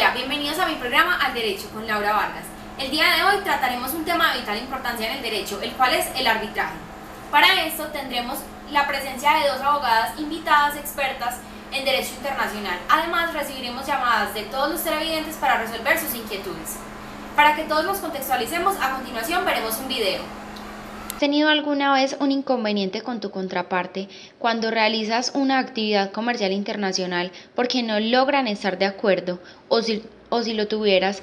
Hola, bienvenidos a mi programa Al Derecho con Laura Vargas. El día de hoy trataremos un tema de vital importancia en el derecho, el cual es el arbitraje. Para esto tendremos la presencia de dos abogadas invitadas expertas en Derecho Internacional. Además, recibiremos llamadas de todos los televidentes para resolver sus inquietudes. Para que todos nos contextualicemos, a continuación veremos un video. ¿Has tenido alguna vez un inconveniente con tu contraparte cuando realizas una actividad comercial internacional porque no logran estar de acuerdo? O si lo tuvieras,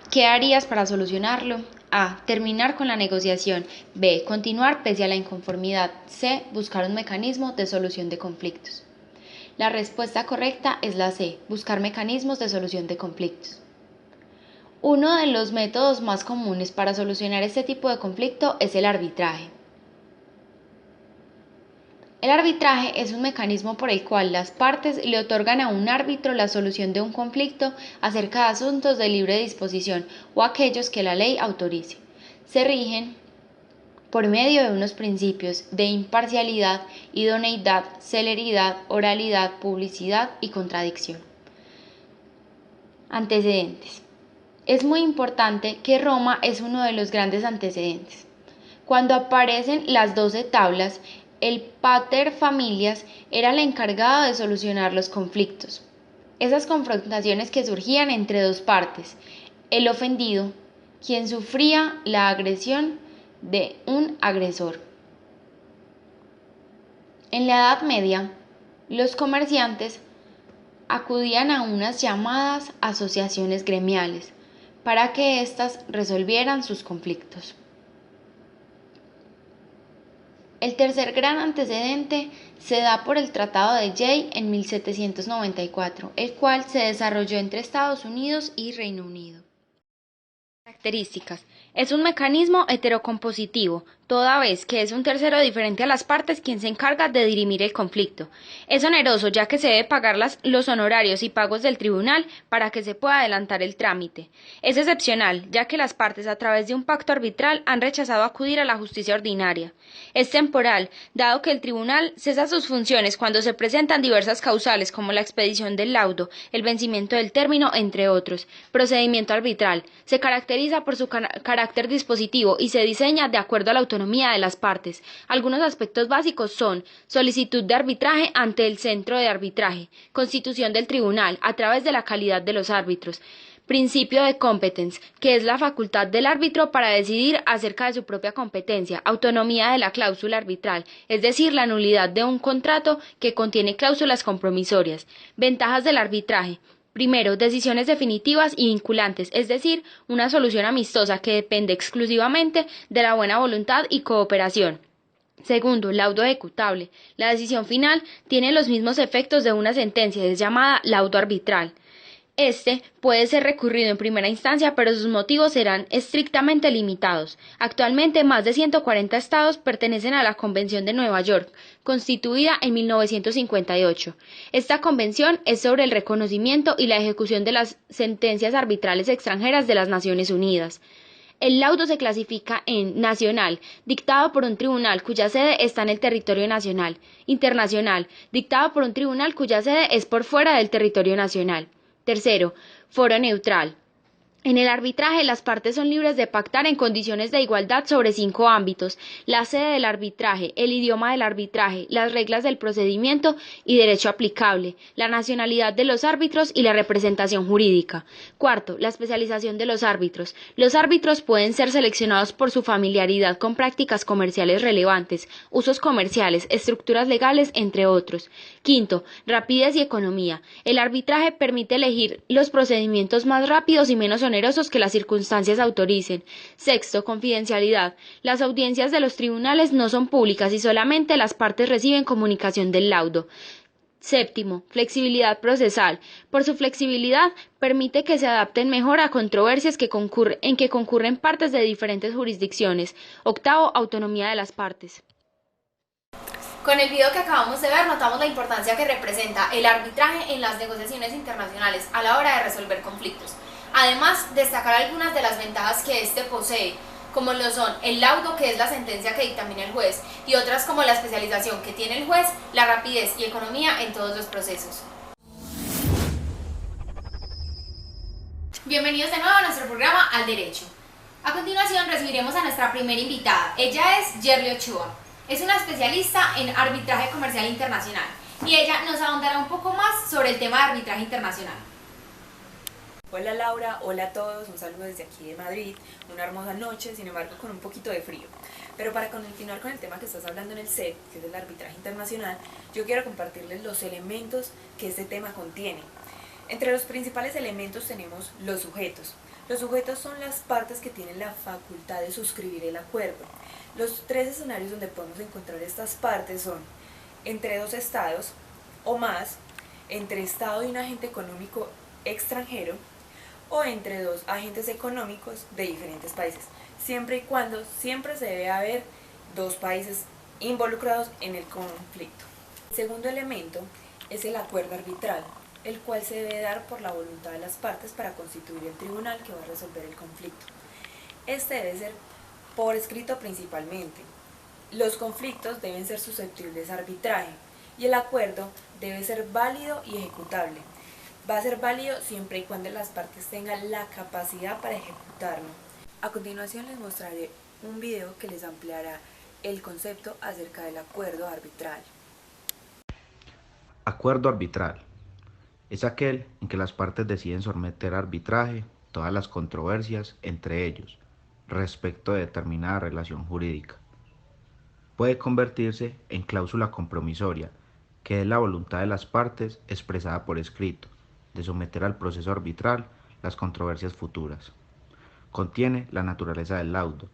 ¿qué harías para solucionarlo? A. Terminar con la negociación. B. Continuar pese a la inconformidad. C. Buscar un mecanismo de solución de conflictos. La respuesta correcta es la C. Buscar mecanismos de solución de conflictos. Uno de los métodos más comunes para solucionar este tipo de conflicto es el arbitraje. El arbitraje es un mecanismo por el cual las partes le otorgan a un árbitro la solución de un conflicto acerca de asuntos de libre disposición o aquellos que la ley autorice. Se rigen por medio de unos principios de imparcialidad, idoneidad, celeridad, oralidad, publicidad y contradicción. Antecedentes. Es muy importante que Roma es uno de los grandes antecedentes. Cuando aparecen las 12 tablas, el pater familias era el encargado de solucionar los conflictos. Esas confrontaciones que surgían entre dos partes, el ofendido, quien sufría la agresión de un agresor. En la Edad Media, los comerciantes acudían a unas llamadas asociaciones gremiales para que éstas resolvieran sus conflictos. El tercer gran antecedente se da por el Tratado de Jay en 1794, el cual se desarrolló entre Estados Unidos y Reino Unido. Características. Es un mecanismo heterocompositivo, toda vez que es un tercero diferente a las partes quien se encarga de dirimir el conflicto. Es oneroso ya que se debe pagar los honorarios y pagos del tribunal para que se pueda adelantar el trámite. Es excepcional ya que las partes a través de un pacto arbitral han rechazado acudir a la justicia ordinaria. Es temporal, dado que el tribunal cesa sus funciones cuando se presentan diversas causales como la expedición del laudo, el vencimiento del término, entre otros. Procedimiento arbitral. Se caracteriza por su carácter dispositivo y se diseña de acuerdo a la autonomía de las partes. Algunos aspectos básicos son solicitud de arbitraje ante el centro de arbitraje, constitución del tribunal a través de la calidad de los árbitros, principio de competence, que es la facultad del árbitro para decidir acerca de su propia competencia, autonomía de la cláusula arbitral, es decir, la nulidad de un contrato que contiene cláusulas compromisorias, ventajas del arbitraje. Primero, decisiones definitivas y vinculantes, es decir, una solución amistosa que depende exclusivamente de la buena voluntad y cooperación. Segundo, laudo ejecutable. La decisión final tiene los mismos efectos de una sentencia, es llamada laudo arbitral. Este puede ser recurrido en primera instancia, pero sus motivos serán estrictamente limitados. Actualmente, más de 140 estados pertenecen a la Convención de Nueva York, constituida en 1958. Esta convención es sobre el reconocimiento y la ejecución de las sentencias arbitrales extranjeras de las Naciones Unidas. El laudo se clasifica en nacional, dictado por un tribunal cuya sede está en el territorio nacional; internacional, dictado por un tribunal cuya sede es por fuera del territorio nacional. Tercero, foro neutral. En el arbitraje, las partes son libres de pactar en condiciones de igualdad sobre 5 ámbitos: la sede del arbitraje, el idioma del arbitraje, las reglas del procedimiento y derecho aplicable, la nacionalidad de los árbitros y la representación jurídica. Cuarto, la especialización de los árbitros. Los árbitros pueden ser seleccionados por su familiaridad con prácticas comerciales relevantes, usos comerciales, estructuras legales, entre otros. Quinto, rapidez y economía. El arbitraje permite elegir los procedimientos más rápidos y menos onerosos que las circunstancias autoricen. Sexto, confidencialidad. Las audiencias de los tribunales no son públicas y solamente las partes reciben comunicación del laudo. Séptimo, flexibilidad procesal. Por su flexibilidad, permite que se adapten mejor a controversias en que concurren partes de diferentes jurisdicciones. Octavo, autonomía de las partes. Con el video que acabamos de ver notamos la importancia que representa el arbitraje en las negociaciones internacionales a la hora de resolver conflictos. Además, destacar algunas de las ventajas que este posee, como lo son el laudo, que es la sentencia que dictamina el juez, y otras como la especialización que tiene el juez, la rapidez y economía en todos los procesos. Bienvenidos de nuevo a nuestro programa Al Derecho. A continuación recibiremos a nuestra primera invitada. Ella es Yerly Ochoa. Es una especialista en arbitraje comercial internacional y ella nos ahondará un poco más sobre el tema de arbitraje internacional. Hola Laura, hola a todos, un saludo desde aquí de Madrid, una hermosa noche, sin embargo con un poquito de frío. Pero para continuar con el tema que estás hablando en el set, que es el arbitraje internacional, yo quiero compartirles los elementos que este tema contiene. Entre los principales elementos tenemos los sujetos. Los sujetos son las partes que tienen la facultad de suscribir el acuerdo. Los tres escenarios donde podemos encontrar estas partes son entre dos estados o más, entre estado y un agente económico extranjero, o entre dos agentes económicos de diferentes países, siempre y cuando siempre se debe haber dos países involucrados en el conflicto. El segundo elemento es el acuerdo arbitral, el cual se debe dar por la voluntad de las partes para constituir el tribunal que va a resolver el conflicto. Este debe ser por escrito principalmente. Los conflictos deben ser susceptibles a arbitraje y el acuerdo debe ser válido y ejecutable. Va a ser válido siempre y cuando las partes tengan la capacidad para ejecutarlo. A continuación les mostraré un video que les ampliará el concepto acerca del acuerdo arbitral. Acuerdo arbitral es aquel en que las partes deciden someter a arbitraje todas las controversias entre ellos respecto de determinada relación jurídica. Puede convertirse en cláusula compromisoria, que es la voluntad de las partes expresada por escrito de someter al proceso arbitral las controversias futuras. Contiene la naturaleza del laudo,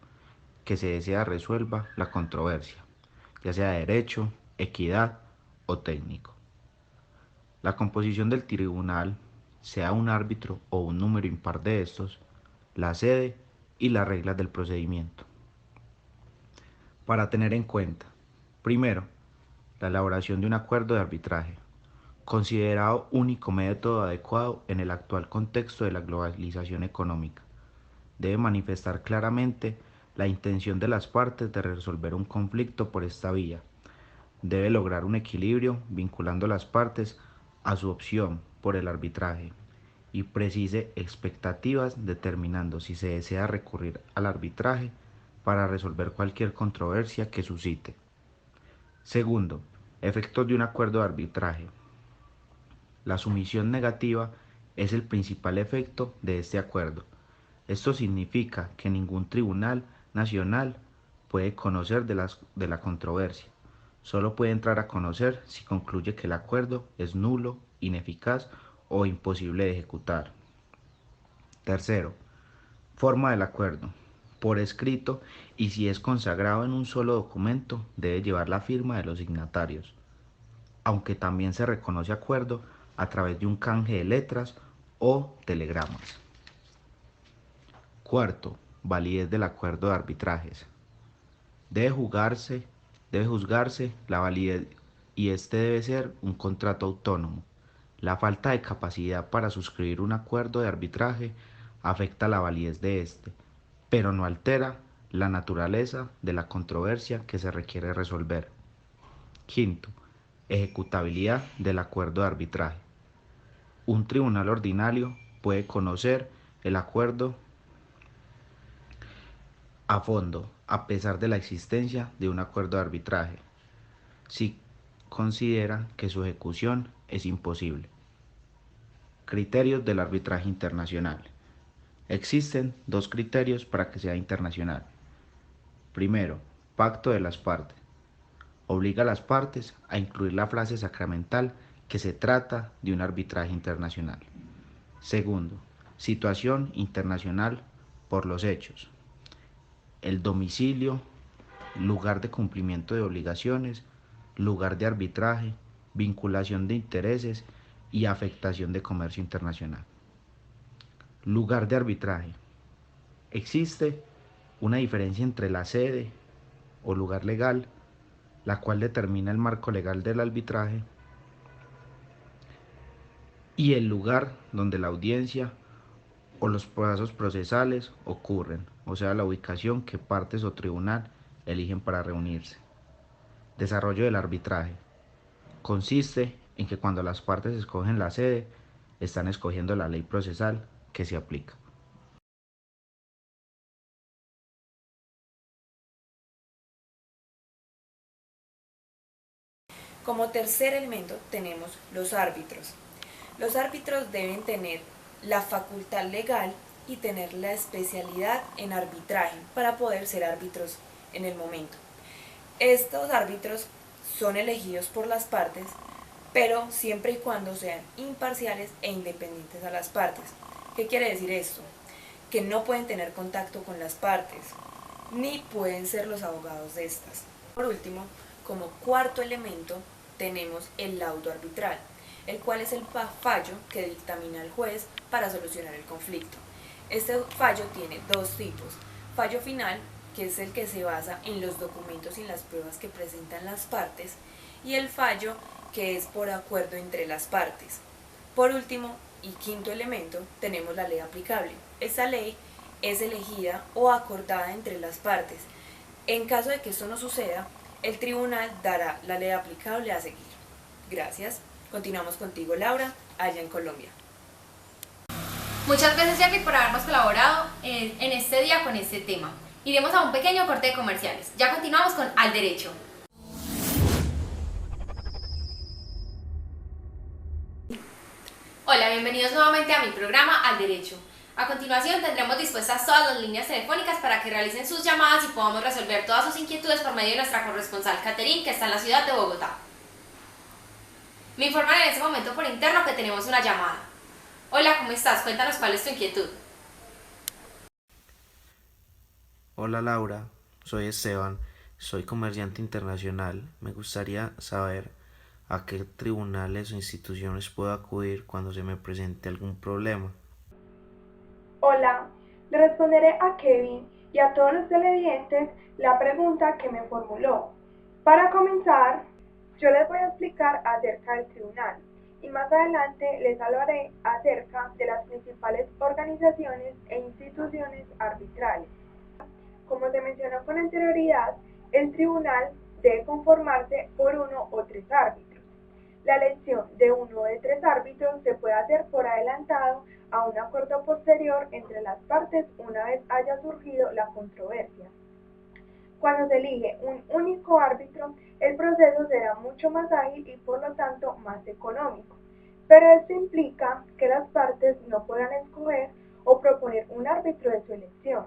que se desea resuelva la controversia, ya sea de derecho, equidad o técnico. La composición del tribunal, sea un árbitro o un número impar de estos, la sede y las reglas del procedimiento. Para tener en cuenta, primero, la elaboración de un acuerdo de arbitraje, considerado único método adecuado en el actual contexto de la globalización económica. Debe manifestar claramente la intención de las partes de resolver un conflicto por esta vía. Debe lograr un equilibrio vinculando las partes a su opción por el arbitraje y precise expectativas determinando si se desea recurrir al arbitraje para resolver cualquier controversia que suscite. Segundo, efectos de un acuerdo de arbitraje. La sumisión negativa es el principal efecto de este acuerdo. Esto significa que ningún tribunal nacional puede conocer de la controversia. Solo puede entrar a conocer si concluye que el acuerdo es nulo, ineficaz o imposible de ejecutar. Tercero, forma del acuerdo. Por escrito y si es consagrado en un solo documento, debe llevar la firma de los signatarios, aunque también se reconoce acuerdo a través de un canje de letras o telegramas. Cuarto, validez del acuerdo de arbitrajes. Debe juzgarse la validez y este debe ser un contrato autónomo. La falta de capacidad para suscribir un acuerdo de arbitraje afecta la validez de este, pero no altera la naturaleza de la controversia que se requiere resolver. Quinto, ejecutabilidad del acuerdo de arbitraje. Un tribunal ordinario puede conocer el acuerdo a fondo, a pesar de la existencia de un acuerdo de arbitraje, si considera que su ejecución es imposible. Criterios del arbitraje internacional. Existen dos criterios para que sea internacional. Primero, pacto de las partes. Obliga a las partes a incluir la frase sacramental que se trata de un arbitraje internacional. Segundo, situación internacional por los hechos. El domicilio, lugar de cumplimiento de obligaciones, lugar de arbitraje, vinculación de intereses y afectación de comercio internacional. Lugar de arbitraje. Existe una diferencia entre la sede o lugar legal, la cual determina el marco legal del arbitraje, y el lugar donde la audiencia o los plazos procesales ocurren, o sea, la ubicación que partes o tribunal eligen para reunirse. Desarrollo del arbitraje. Consiste en que cuando las partes escogen la sede, están escogiendo la ley procesal que se aplica. Como tercer elemento tenemos los árbitros. Los árbitros deben tener la facultad legal y tener la especialidad en arbitraje para poder ser árbitros en el momento. Estos árbitros son elegidos por las partes, pero siempre y cuando sean imparciales e independientes a las partes. ¿Qué quiere decir esto? Que no pueden tener contacto con las partes, ni pueden ser los abogados de estas. Por último, como cuarto elemento, tenemos el laudo arbitral, el cual es el fallo que dictamina el juez para solucionar el conflicto. Este fallo tiene dos tipos: fallo final, que es el que se basa en los documentos y las pruebas que presentan las partes, y el fallo que es por acuerdo entre las partes. Por último y quinto elemento, tenemos la ley aplicable. Esta ley es elegida o acordada entre las partes. En caso de que esto no suceda, el tribunal dará la ley aplicable a seguir. Gracias. Continuamos contigo, Laura, allá en Colombia. Muchas gracias, Jackie, por habernos colaborado en este día con este tema. Iremos a un pequeño corte de comerciales. Ya continuamos con Al Derecho. Hola, bienvenidos nuevamente a mi programa Al Derecho. A continuación tendremos dispuestas todas las líneas telefónicas para que realicen sus llamadas y podamos resolver todas sus inquietudes por medio de nuestra corresponsal Caterine, que está en la ciudad de Bogotá. Me informan en este momento por interno que tenemos una llamada. Hola, ¿cómo estás? Cuéntanos cuál es tu inquietud. Hola Laura, soy Esteban, soy comerciante internacional. Me gustaría saber a qué tribunales o instituciones puedo acudir cuando se me presente algún problema. Hola, le responderé a Kevin y a todos los televidentes la pregunta que me formuló. Para comenzar, yo les voy a explicar acerca del tribunal y más adelante les hablaré acerca de las principales organizaciones e instituciones arbitrales. Como se mencionó con anterioridad, el tribunal debe conformarse por uno o tres árbitros. La elección de uno de tres árbitros se puede hacer por adelantado a un acuerdo posterior entre las partes una vez haya surgido la controversia. Cuando se elige un único árbitro, el proceso será mucho más ágil y por lo tanto más económico, pero esto implica que las partes no puedan escoger o proponer un árbitro de su elección.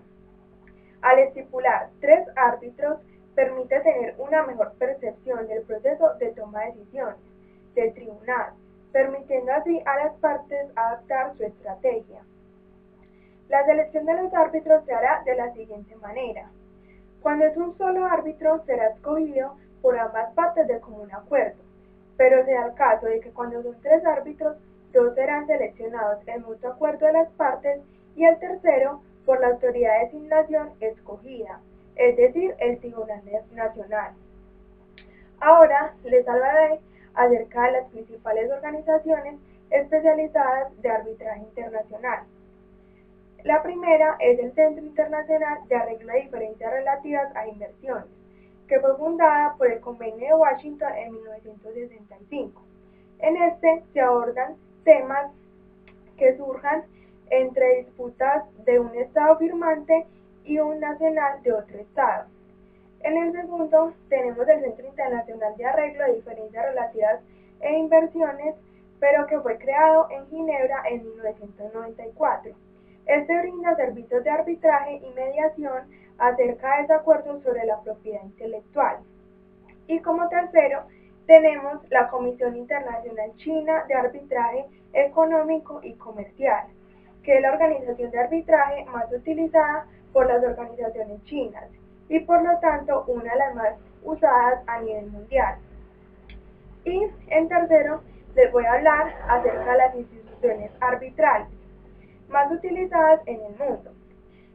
Al estipular tres árbitros, permite tener una mejor percepción del proceso de toma de decisiones del tribunal, permitiendo así a las partes adaptar su estrategia. La selección de los árbitros se hará de la siguiente manera. Cuando es un solo árbitro, será escogido por ambas partes de común acuerdo, pero se da el caso de que cuando son tres árbitros, dos serán seleccionados en mutuo acuerdo de las partes y el tercero por la autoridad de designación escogida, es decir, el Tribunal Nacional. Ahora les hablaré acerca de las principales organizaciones especializadas de arbitraje internacional. La primera es el Centro Internacional de Arreglo de Diferencias Relativas a Inversiones, que fue fundada por el Convenio de Washington en 1965. En este se abordan temas que surjan entre disputas de un Estado firmante y un nacional de otro Estado. En el segundo tenemos el Centro Internacional de Arreglo de Diferencias Relativas e Inversiones, pero que fue creado en Ginebra en 1994. Este brinda servicios de arbitraje y mediación acerca de desacuerdos sobre la propiedad intelectual. Y como tercero, tenemos la Comisión Internacional China de Arbitraje Económico y Comercial, que es la organización de arbitraje más utilizada por las organizaciones chinas y por lo tanto una de las más usadas a nivel mundial. Y en tercero, les voy a hablar acerca de las instituciones arbitrales más utilizadas en el mundo.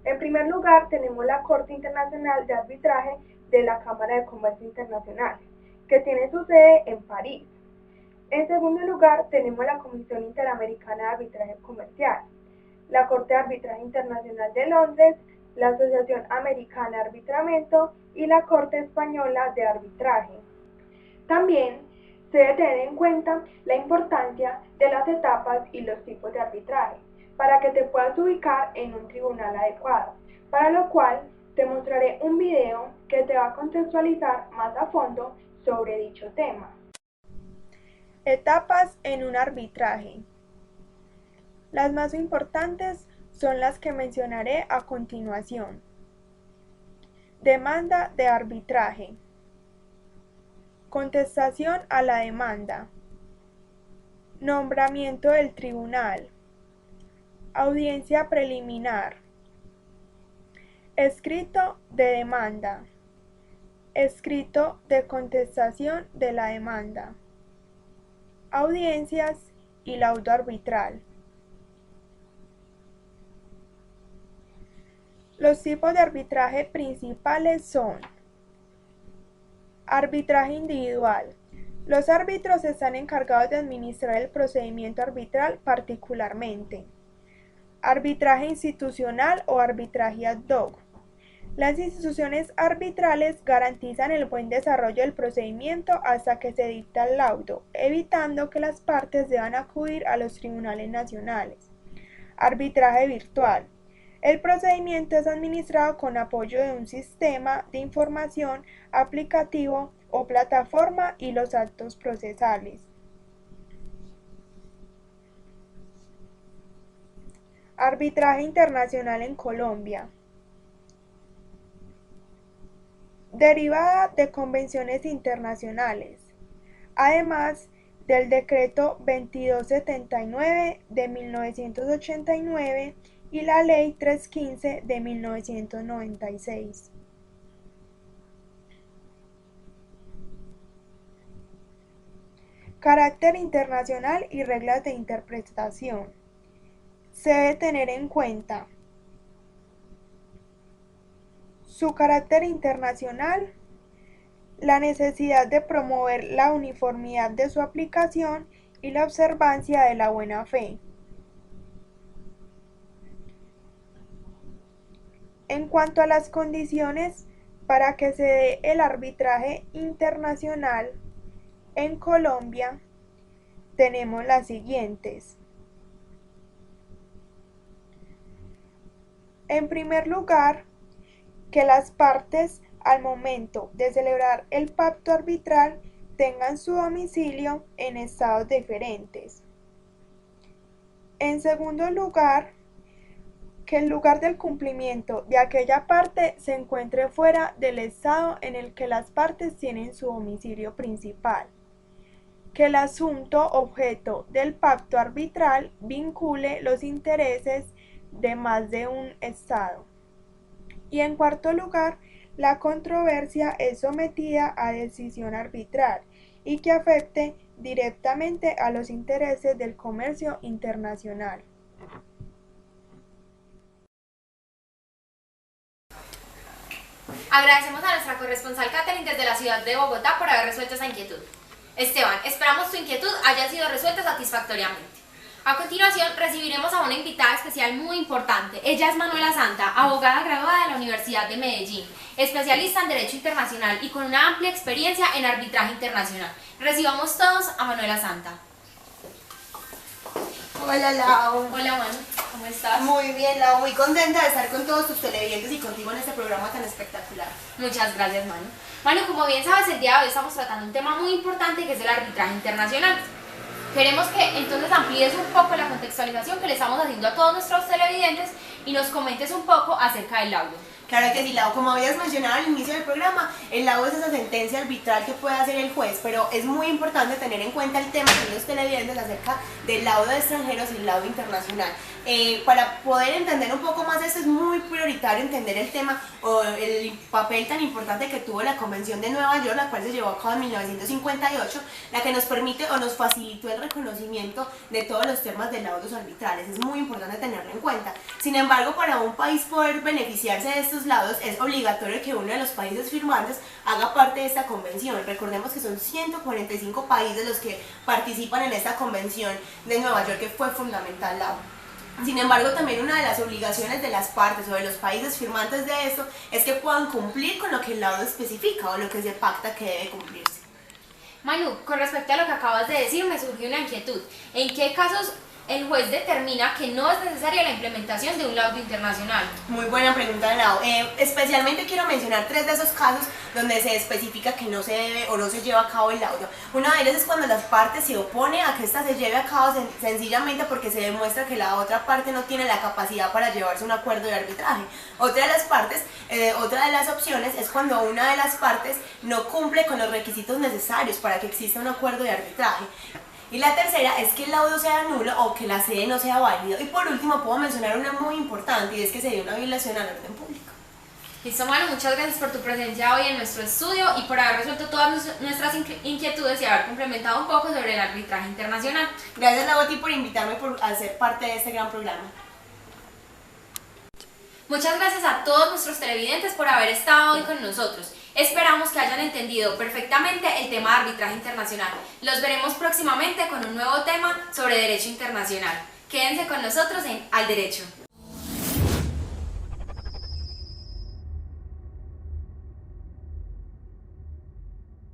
En primer lugar, tenemos la Corte Internacional de Arbitraje de la Cámara de Comercio Internacional, que tiene su sede en París. En segundo lugar, tenemos la Comisión Interamericana de Arbitraje Comercial, la Corte de Arbitraje Internacional de Londres, la Asociación Americana de Arbitramiento y la Corte Española de Arbitraje. También se debe tener en cuenta la importancia de las etapas y los tipos de arbitraje. para que te puedas ubicar en un tribunal adecuado, para lo cual te mostraré un video que te va a contextualizar más a fondo sobre dicho tema. Etapas en un arbitraje. Las más importantes son las que mencionaré a continuación. Demanda de arbitraje. Contestación a la demanda. Nombramiento del tribunal. Audiencia preliminar. Escrito de demanda. Escrito de contestación de la demanda. Audiencias y laudo arbitral. Los tipos de arbitraje principales son: arbitraje individual. Los árbitros están encargados de administrar el procedimiento arbitral particularmente. Arbitraje institucional o arbitraje ad hoc. Las instituciones arbitrales garantizan el buen desarrollo del procedimiento hasta que se dicta el laudo, evitando que las partes deban acudir a los tribunales nacionales. Arbitraje virtual. El procedimiento es administrado con apoyo de un sistema de información aplicativo o plataforma y los actos procesales. Arbitraje internacional en Colombia. Derivada de convenciones internacionales, además del Decreto 2279 de 1989 y la Ley 315 de 1996. Carácter internacional y reglas de interpretación. Se debe tener en cuenta su carácter internacional, la necesidad de promover la uniformidad de su aplicación y la observancia de la buena fe. En cuanto a las condiciones para que se dé el arbitraje internacional en Colombia, tenemos las siguientes. En primer lugar, que las partes al momento de celebrar el pacto arbitral tengan su domicilio en estados diferentes. En segundo lugar, que el lugar del cumplimiento de aquella parte se encuentre fuera del estado en el que las partes tienen su domicilio principal. Que el asunto objeto del pacto arbitral vincule los intereses de más de un estado. Y en cuarto lugar, la controversia es sometida a decisión arbitral y que afecte directamente a los intereses del comercio internacional. Agradecemos a nuestra corresponsal Catherine desde la ciudad de Bogotá por haber resuelto esa inquietud. Esteban, esperamos tu inquietud haya sido resuelta satisfactoriamente. A continuación recibiremos a una invitada especial muy importante. Ella es Manuela Santa, abogada graduada de la Universidad de Medellín, especialista en Derecho Internacional y con una amplia experiencia en arbitraje internacional. Recibamos todos a Manuela Santa. Hola Lau. Hola Manu, ¿cómo estás? Muy bien Lau, muy contenta de estar con todos tus televidentes y contigo en este programa tan espectacular. Muchas gracias Manu. Manu, como bien sabes, el día de hoy estamos tratando un tema muy importante que es el arbitraje internacional. Queremos que entonces amplíes un poco la contextualización que le estamos haciendo a todos nuestros televidentes y nos comentes un poco acerca del laudo. Claro que sí, Lau, como habías mencionado al inicio del programa, el laudo es esa sentencia arbitral que puede hacer el juez, pero es muy importante tener en cuenta el tema de los televidentes acerca del laudo de extranjeros y el laudo internacional. Para poder entender un poco más de esto es muy prioritario entender el tema o el papel tan importante que tuvo la Convención de Nueva York, la cual se llevó a cabo en 1958, la que nos permite o nos facilitó el reconocimiento de todos los temas de laudos arbitrales. Es muy importante tenerlo en cuenta. Sin embargo, para un país poder beneficiarse de estos laudos es obligatorio que uno de los países firmantes haga parte de esta convención. Recordemos que son 145 países los que participan en esta Convención de Nueva York, que fue fundamental, Lau. Sin embargo, también una de las obligaciones de las partes o de los países firmantes de esto es que puedan cumplir con lo que el laudo especifica o lo que se pacta que debe cumplirse. Manu, con respecto a lo que acabas de decir, me surgió una inquietud. ¿En qué casos el juez determina que no es necesaria la implementación de un laudo internacional? Muy buena pregunta, Lau. Especialmente quiero mencionar 3 de esos casos donde se especifica que no se debe o no se lleva a cabo el laudo. Una de ellas es cuando las partes se oponen a que ésta se lleve a cabo sencillamente porque se demuestra que la otra parte no tiene la capacidad para llevarse un acuerdo de arbitraje. Otra de las opciones es cuando una de las partes no cumple con los requisitos necesarios para que exista un acuerdo de arbitraje. Y la tercera es que el laudo sea nulo o que la sede no sea válido. Y por último puedo mencionar una muy importante y es que se dio una violación al orden público. Listo, Manu, muchas gracias por tu presencia hoy en nuestro estudio y por haber resuelto todas nuestras inquietudes y haber complementado un poco sobre el arbitraje internacional. Gracias, Lau, a ti por invitarme a ser parte de este gran programa. Muchas gracias a todos nuestros televidentes por haber estado hoy con nosotros. Esperamos que hayan entendido perfectamente el tema de arbitraje internacional. Los veremos próximamente con un nuevo tema sobre derecho internacional. Quédense con nosotros en Al Derecho.